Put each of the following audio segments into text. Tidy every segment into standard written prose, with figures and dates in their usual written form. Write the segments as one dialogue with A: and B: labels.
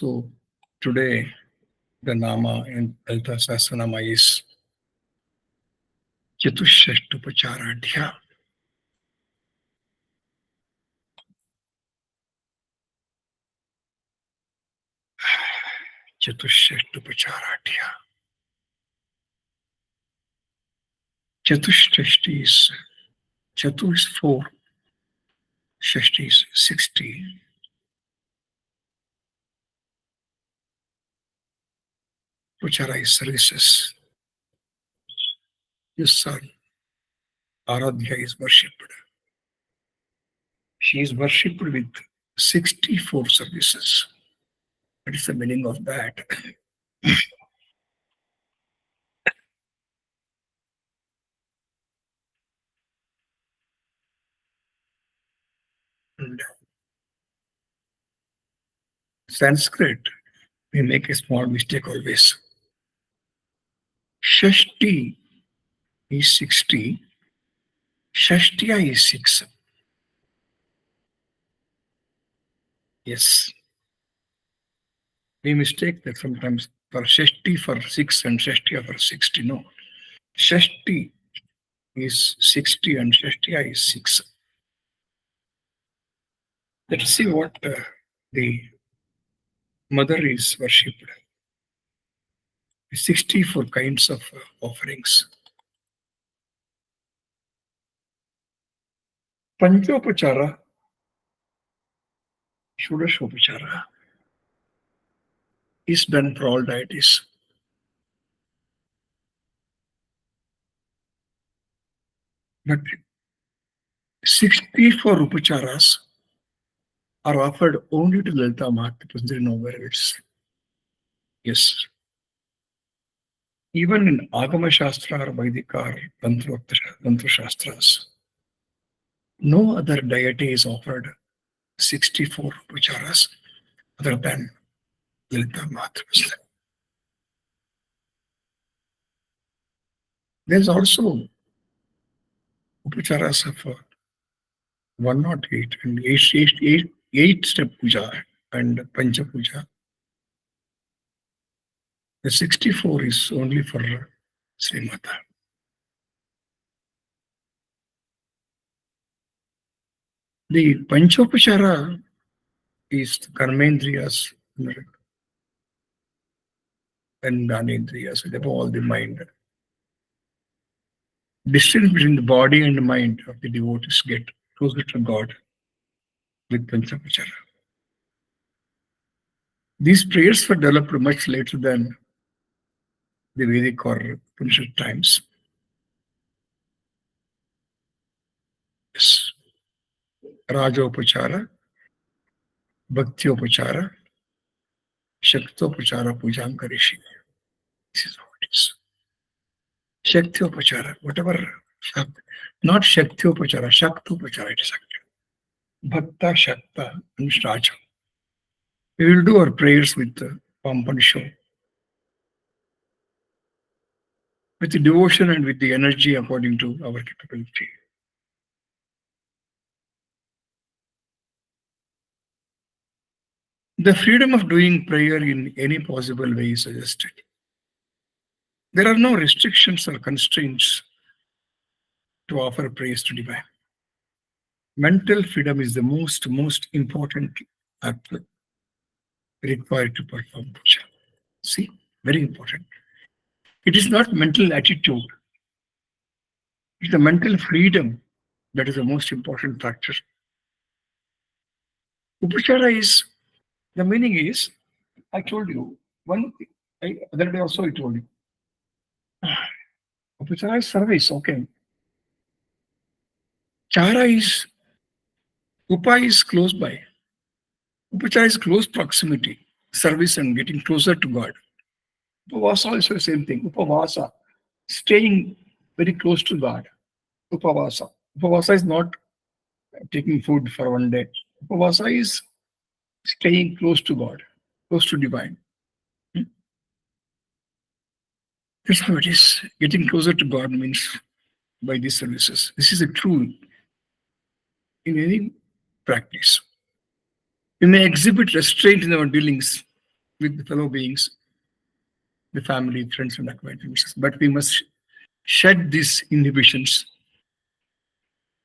A: So today the Nama in Lalita Sahasranama is Chatushtupacharādhya. Chatushtupacharādhya. Chatushti is Chatu is 4, Shashti is 60. Upachara is services. His son, Aradhya, is worshipped. She is worshipped with 64 services. What is the meaning of that? And Sanskrit, we make a small mistake always. Shashti is 60, Shashtya is 6. Yes. We mistake that sometimes for Shashti for 6 and Shashtya for 60. No. Shashti is 60 and Shashtya is 6. Let's see what the mother is worshipped. 64 kinds of offerings. Panchopachara, Shudashopachara is done for all deities. But 64 upacharas are offered only to Lalita Mahat because there is nowhere else. Yes. Even in Agama Shastra or Vaidika or Tantra Shastras, no other deity is offered 64 upacharas other than Lalita Mahat. There's also upacharas of 108 and 8-step puja and Pancha puja. The 64 is only for Sri Mata. The Panchopachara is the Karmendriyas and Gyanendriyas, above all the mind. Distance between the body and the mind of the devotees get closer to God with Panchopachara. These prayers were developed much later than the Vedic or Upanishad times. Yes. Rajopachara, Bhaktiyopachara, Shaktopachara Pujam Karishi. This is how it is. Shaktopachara, whatever, not Shaktopachara, Shaktopachara it is actually. Bhakta, Shakta, and Shraja. We will do our prayers with pomp and show, with the devotion and with the energy according to our capability. The freedom of doing prayer in any possible way is suggested. There are no restrictions or constraints to offer praise to divine. Mental freedom is the most important act required to perform puja. See, very important. It is not mental attitude. It's the mental freedom that is the most important factor. Upachara is, the meaning is, I told you, other day also I told you. Upachara is service, okay. Chara is, Upa is close by. Upachara is close proximity, service and getting closer to God. Upavasa is the same thing. Upavasa, staying very close to God. Upavasa. Upavasa is not taking food for one day. Upavasa is staying close to God, close to divine. That's how it is. Getting closer to God means by these services. This is a tool in any practice. We may exhibit restraint in our dealings with the fellow beings, the family, friends, and acquaintances. But we must shed these inhibitions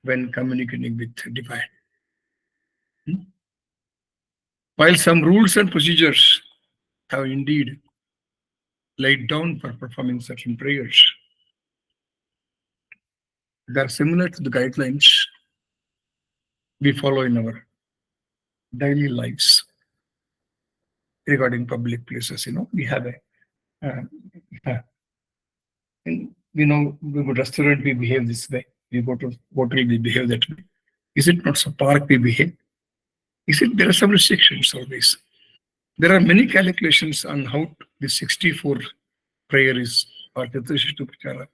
A: when communicating with divine. Hmm? While some rules and procedures have indeed laid down for performing certain prayers, they are similar to the guidelines we follow in our daily lives regarding public places. We have uh, uh, we go to restaurant, we behave this way. We go to hotel, we behave that way. Is it not so? Park, we behave. Is it? There are some restrictions always. There are many calculations on how the 64 prayer is or Chaturshishtuprachara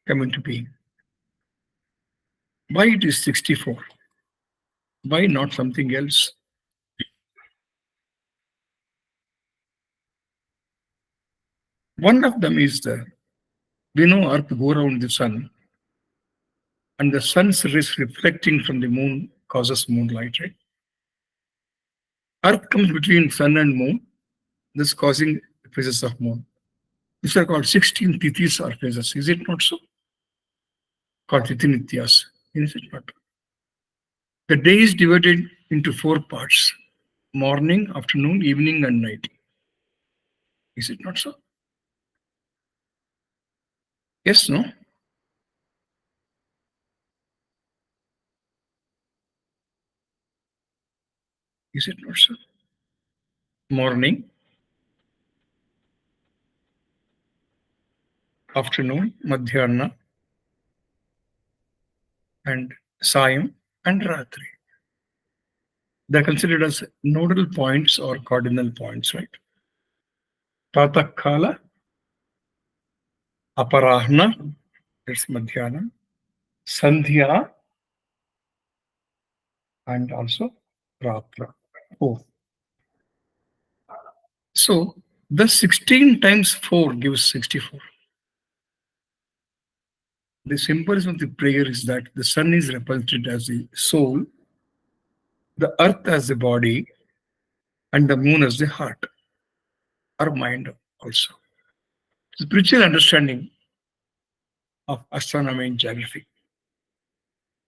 A: come into being. Why it is 64? Why not something else? One of them is we know Earth go around the sun, and the sun's rays reflecting from the moon causes moonlight, right? Earth comes between sun and moon, thus causing phases of moon. These are called 16 tithis or phases. Is it not so? Called tithinityas. Is it not? The day is divided into 4 parts: morning, afternoon, evening, and night. Is it not so? Yes, no? Is it not so? Morning, afternoon, madhyana, and sayam, and ratri. They're considered as nodal points or cardinal points, right? Pratakala, aparahna, that's madhyana, sandhya, and also ratra. Oh, so the 16 times 4 gives 64. The symbolism of the prayer is that the sun is represented as the soul, the earth as the body, and the moon as the heart or mind also. Spiritual understanding of astronomy and geography.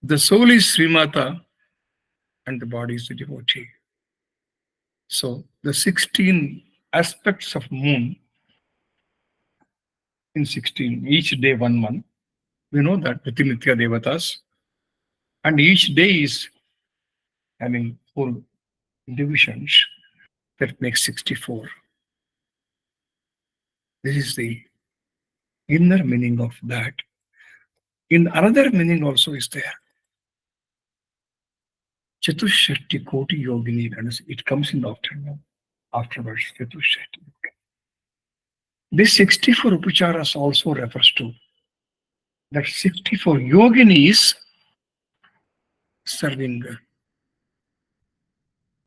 A: The soul is Srimata and the body is the devotee. So the 16 aspects of moon in 16, each day 1 month. We know that Pratinitya Devatas, and each day is having 4 divisions that makes 64. This is the inner meaning of that. In another meaning also is there. Chatushshati Koti Yogini, and it comes in the afternoon. Afterwards, Chatushshati. This 64 upacharas also refers to that 64 yoginis serving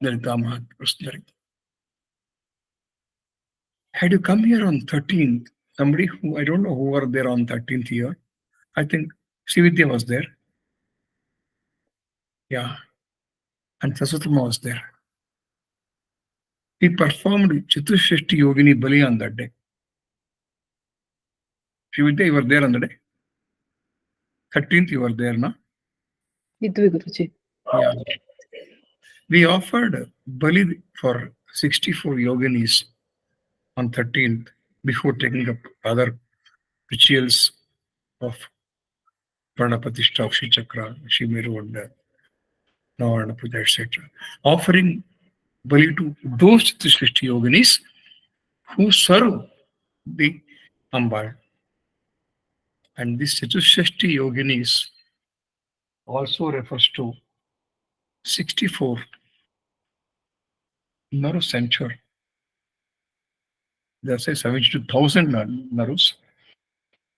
A: the Dhamma personally. Had you come here on 13th, somebody who I don't know who were there on 13th year, I think Sividya was there. Yeah. And Sasutama was there. He performed Chatushshati Yogini Bali on that day. Sividya, you were there on the day. 13th, you were there, no?
B: Idvi Guruji.
A: Yeah. We offered Bali for 64 yoginis on 13th before taking up other rituals of Pranapatishtha, Akshi Chakra, Shimeru, and Navarana Puja, etc. Offering Bali to those Srishti yoginis who serve the Ambal. And this Chatushshati yoginis also refers to 64 Naru century. There are say 72,000 Narus,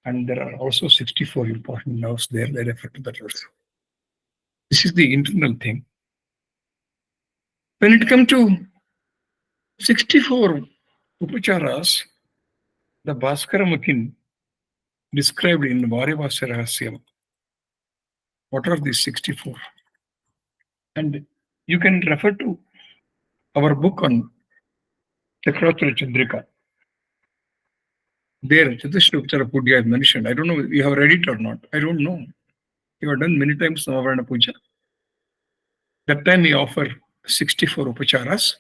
A: and there are also 64 important nerves there. They refer to that also. This is the internal thing. When it comes to 64 upacharas, the Bhaskara described in Varyavasya Rahasyam. What are these 64? And you can refer to our book on Chakratra Chandrika. There, Chatushrupchara Puja is mentioned. I don't know if you have read it or not. I don't know. You have done many times Navavarana Puja. That time we offer 64 upacharas.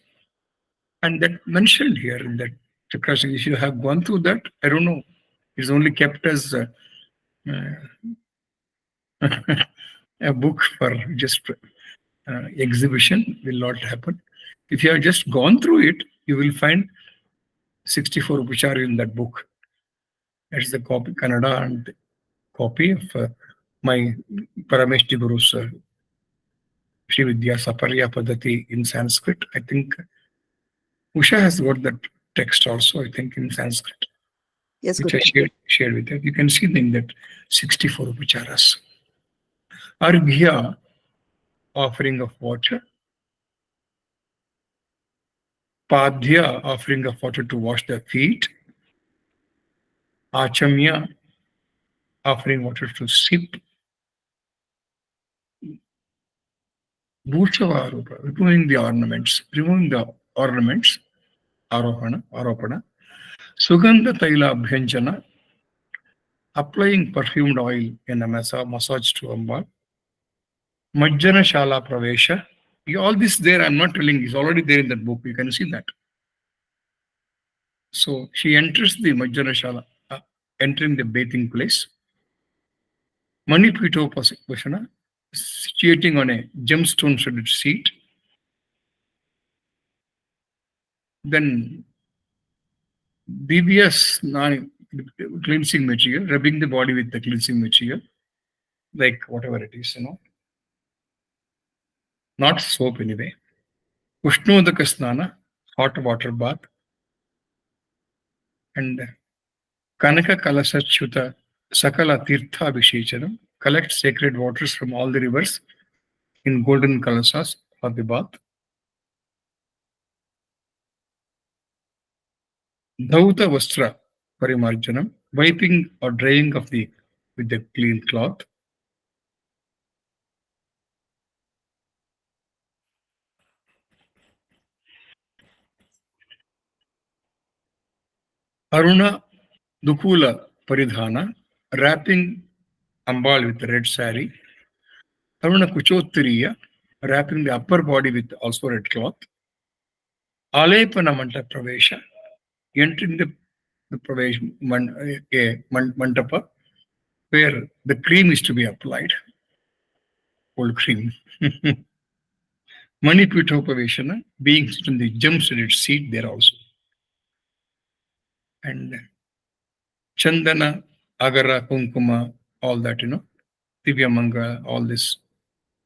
A: And that mentioned here in that Chakratra, if you have gone through that, I don't know. It's only kept as a book for just exhibition, will not happen. If you have just gone through it, you will find 64 upachara in that book. That's the copy, Kannada, and copy of my Parameshti Guru's Sri Vidya Saparya Padati in Sanskrit. I think Usha has got that text also, I think, in Sanskrit,
B: Yes,
A: which I
B: Guruji.
A: shared with you. You can see in that 64 upacharas. Arghya, offering of water. Padhya, offering of water to wash their feet. Achamya, offering water to sip. Bhushavarupa, removing the ornaments. Aropana. Sugandha Taila Abhyanjana, applying perfumed oil in a massage to Amba. Majjana Shala Pravesha. All this there, I'm not telling, is already there in that book. You can see that. So she enters the Majjana Shala, entering the bathing place. Manipitopasana, situating on a gemstone studded seat. Then BBS cleansing material, rubbing the body with the cleansing material, like whatever it is, not soap anyway. Ushnodaka Snana, hot water bath, and Kanaka Kalasa Chuta Sakala Tirtha Abhishechanam, collect sacred waters from all the rivers in golden kalasas for the bath. Dhauta Vastra Parimarjanam, wiping or drying of with the clean cloth. Aruna Dukula Paridhana, wrapping Ambal with the red sari. Aruna Kuchottariya, wrapping the upper body with also red cloth. Alepana Manta Pravesha, entering the Pravesh Mantapa, where the cream is to be applied. Old cream. Manipitopaveshana, being sit in the gem-studded seat there also. And Chandana, Agara, Kunkuma, all that, Divyamanga, all this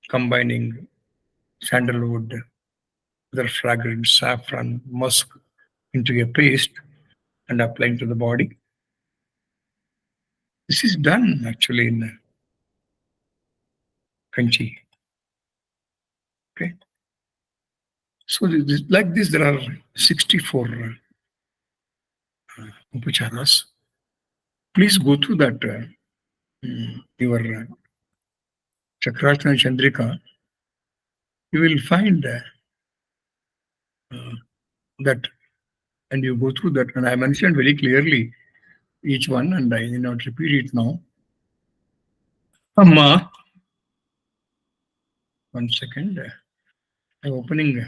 A: combining sandalwood, other fragrance, saffron, musk into a paste and applying to the body. This is done actually in Kanchi. Okay. So like this, there are 64 upacharas. Please go through that, your Chakrasana Chandrika. You will find that, and you go through that. And I mentioned very clearly each one, and I will not repeat it now. Amma, 1 second. I'm opening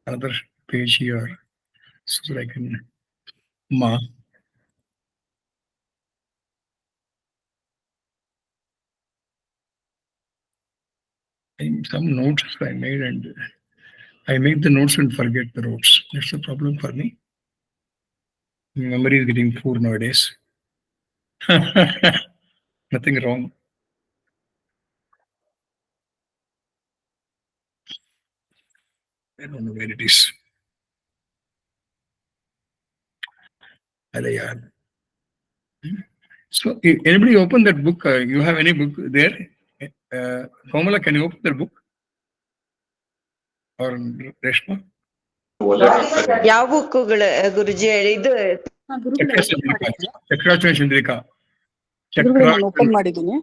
A: another page here so that I can. Ma. Some notes I made, and I make the notes and forget the notes. That's a problem for me. Memory is getting poor nowadays. Nothing wrong. I don't know where it is. So, anybody open that book? You have any book there? Komala, can you open that book? Or Reshma?
C: ಯಾವ ಬುಕ್ಕುಗಳು ಗುರುಜಿ ಇದು
A: ಚಕ್ರಾಚರಣ ಚಂದ್ರಿಕಾ.
B: ನಾನು open ಮಾಡಿದ್ದೀನಿ.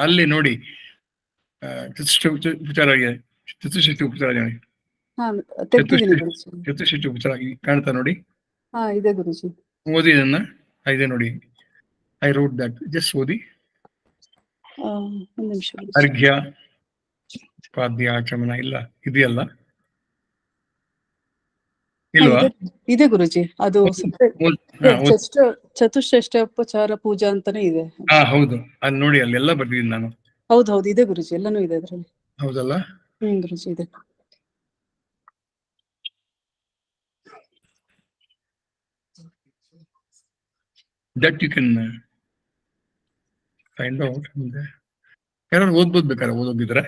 A: ಅಲ್ಲಿ ನೋಡಿ, ಚತುಷ್ಟಿ ಉಪಚಾರ.
B: ಹಾ ತೆಗ್ದಿದ್ದೀನಿ ಗುರುಜಿ.
A: ಚತುಷ್ಷಷ್ಟಿ ಉಪಚಾರ ಕಾಣ್ತಾ ನೋಡಿ.
B: ಹಾ ಇದೆ ಗುರುಜಿ.
A: ಓದಿ ಇದನ್ನ. ಇದೆ ನೋಡಿ. I wrote that. ಜಸ್ಟ್ ಓದಿ.
B: ಒಂದ್ ನಿಮಿಷ ಗುರೂಜಿ.
A: ಅರ್ಘ್ಯ ಪಾದ್ಯ ಆಚಮನ ಇಲ್ಲ ಇದೆಯಲ್ಲ
B: ಹಾ,
A: ಇಲ್ವಾ?
B: ಇದೆ ಗುರುಜಿ. ಅದು
A: ಹಾ,
B: ಚತುಷ್ಷಷ್ಠೋಪಚಾರ ಪೂಜಾ ಅಂತಾನೆ ಇದೆ.
A: ಹಾ ಹೌದು, ಅದ್ ನೋಡಿ ಅಲ್ಲೆಲ್ಲ ಬರ್ದಿದ್ದೀನಿ ನಾನು.
B: ಹೌದು ಇದೆ ಗುರುಜಿ, ಎಲ್ಲಾನು ಇದೆ ಅದ್ರಲ್ಲಿ.
A: ಹೌದಲ್ಲ?
B: ಗುರುಜಿ ಇದೆ.
A: That you can find out. ಯಾರು ಓದ್ಬೋದು ಬೇಕಾದ್ರೆ, ಓದೋದಿದ್ರೆ.